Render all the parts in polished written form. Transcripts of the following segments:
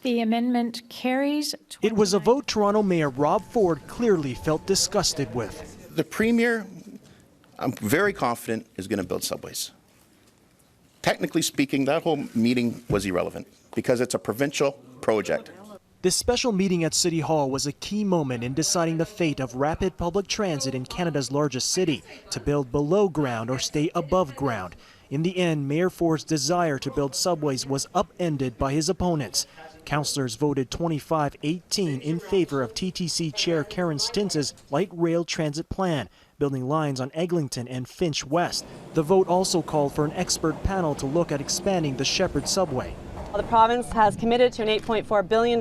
The amendment carries. It was a vote Toronto Mayor Rob Ford clearly felt disgusted with. The Premier, I'm very confident, is going to build subways. Technically speaking, that whole meeting was irrelevant because it's a provincial project. This special meeting at City Hall was a key moment in deciding the fate of rapid public transit in Canada's largest city, to build below ground or stay above ground. In the end, Mayor Ford's desire to build subways was upended by his opponents. Councillors voted 25-18 in favor of TTC Chair Karen Stintz's light rail transit plan, building lines on Eglinton and Finch West. The vote also called for an expert panel to look at expanding the Shepherd subway. The province has committed to an $8.4 billion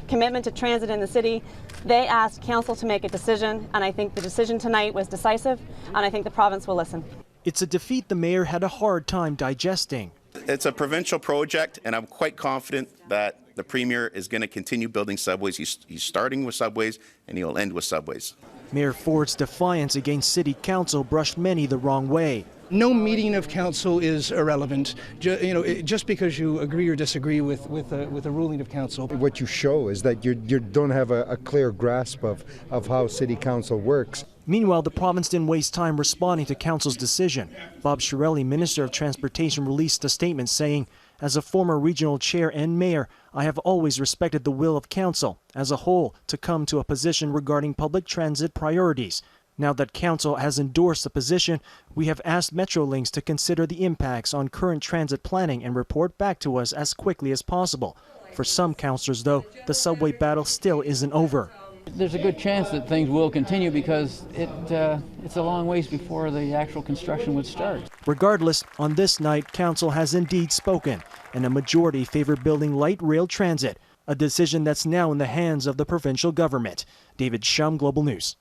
commitment to transit in the city. They asked Council to make a decision, and I think the decision tonight was decisive, and I think the province will listen. It's a defeat the mayor had a hard time digesting. It's a provincial project, and I'm quite confident that the Premier is going to continue building subways. He's starting with subways, and he'll end with subways. Mayor Ford's defiance against City Council brushed many the wrong way. No meeting of council is irrelevant. Just because you agree or disagree with a ruling of council. What you show is that you don't have a clear grasp of how City Council works. Meanwhile, the province didn't waste time responding to Council's decision. Bob Chiarelli, Minister of Transportation, released a statement saying, "As a former regional chair and mayor, I have always respected the will of Council as a whole to come to a position regarding public transit priorities. Now that Council has endorsed the position, we have asked Metrolinx to consider the impacts on current transit planning and report back to us as quickly as possible." For some councillors, though, the subway battle still isn't over. There's a good chance that things will continue because it's a long ways before the actual construction would start. Regardless, on this night, Council has indeed spoken, and a majority favor building light rail transit, a decision that's now in the hands of the provincial government. David Shum, Global News.